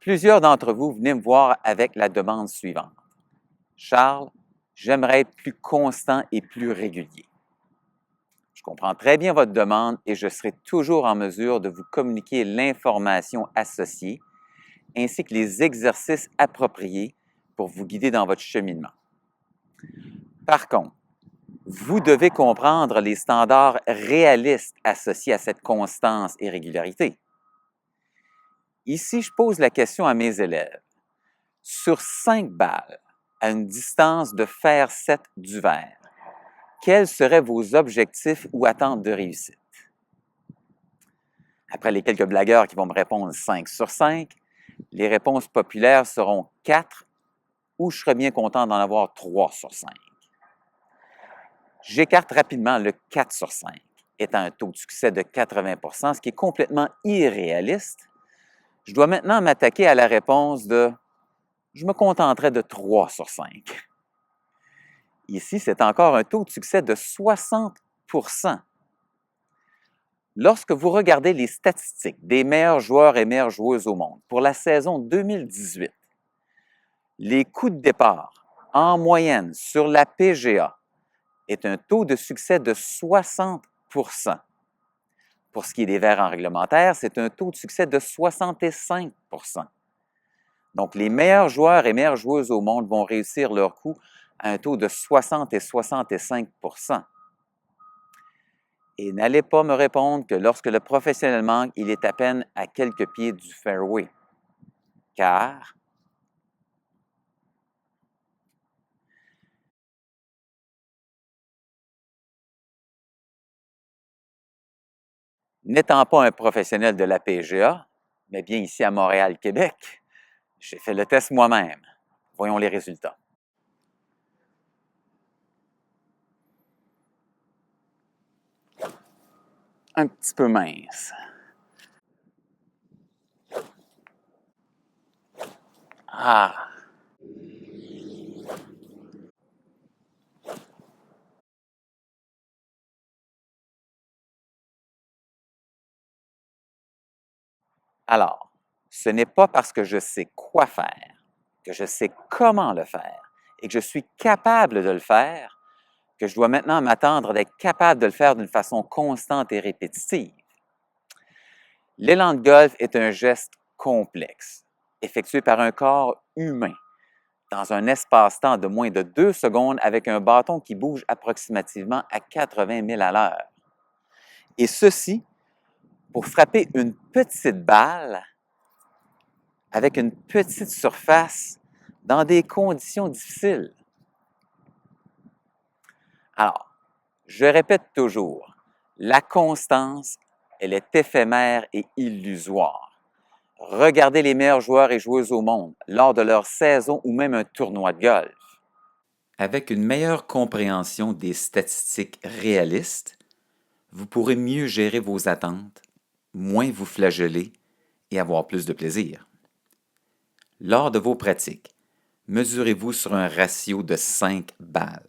Plusieurs d'entre vous venaient me voir avec la demande suivante. Charles, j'aimerais être plus constant et plus régulier. Je comprends très bien votre demande et je serai toujours en mesure de vous communiquer l'information associée ainsi que les exercices appropriés pour vous guider dans votre cheminement. Par contre, vous devez comprendre les standards réalistes associés à cette constance et régularité. Ici, je pose la question à mes élèves. Sur 5 balles, à une distance de fer 7 du verre, quels seraient vos objectifs ou attentes de réussite? Après les quelques blagueurs qui vont me répondre 5 sur 5, les réponses populaires seront 4 ou je serais bien content d'en avoir 3 sur 5. J'écarte rapidement le 4 sur 5, étant un taux de succès de 80 ce qui est complètement irréaliste. Je dois maintenant m'attaquer à la réponse de « je me contenterai de 3 sur 5 ». Ici, c'est encore un taux de succès de 60 . Lorsque vous regardez les statistiques des meilleurs joueurs et meilleures joueuses au monde pour la saison 2018, les coups de départ en moyenne sur la PGA est un taux de succès de 60 . Pour ce qui est des verres en réglementaire, c'est un taux de succès de 65 . Donc, les meilleurs joueurs et meilleures joueuses au monde vont réussir leur coup à un taux de 60 et 65 . Et n'allez pas me répondre que lorsque le professionnel manque, il est à peine à quelques pieds du fairway. Car n'étant pas un professionnel de la PGA, mais bien ici à Montréal, Québec, j'ai fait le test moi-même. Voyons les résultats. Un petit peu mince. Ah! Alors, ce n'est pas parce que je sais quoi faire, que je sais comment le faire et que je suis capable de le faire que je dois maintenant m'attendre d'être capable de le faire d'une façon constante et répétitive. L'élan de golf est un geste complexe, effectué par un corps humain, dans un espace-temps de moins de 2 secondes avec un bâton qui bouge approximativement à 80 000 à l'heure. Et ceci pour frapper une petite balle avec une petite surface dans des conditions difficiles. Alors, je répète toujours, la constance, elle est éphémère et illusoire. Regardez les meilleurs joueurs et joueuses au monde lors de leur saison ou même un tournoi de golf. Avec une meilleure compréhension des statistiques réalistes, vous pourrez mieux gérer vos attentes, moins vous flageller et avoir plus de plaisir. Lors de vos pratiques, mesurez-vous sur un ratio de 5 balles.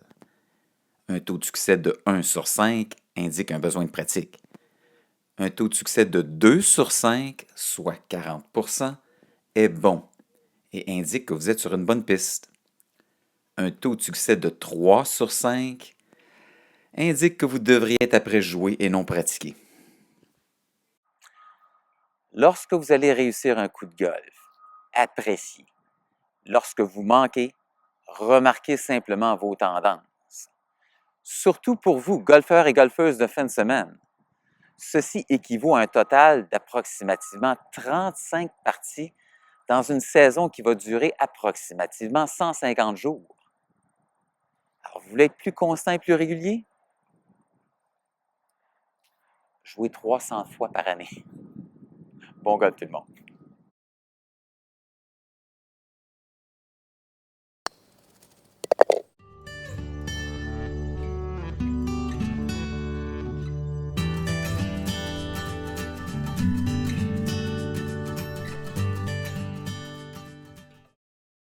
Un taux de succès de 1 sur 5 indique un besoin de pratique. Un taux de succès de 2 sur 5, soit 40 est bon et indique que vous êtes sur une bonne piste. Un taux de succès de 3 sur 5 indique que vous devriez être après jouer et non pratiquer. Lorsque vous allez réussir un coup de golf, appréciez. Lorsque vous manquez, remarquez simplement vos tendances. Surtout pour vous, golfeurs et golfeuses de fin de semaine. Ceci équivaut à un total d'approximativement 35 parties dans une saison qui va durer approximativement 150 jours. Alors, vous voulez être plus constant et plus régulier? Jouez 300 fois par année. Bon golf tout le monde!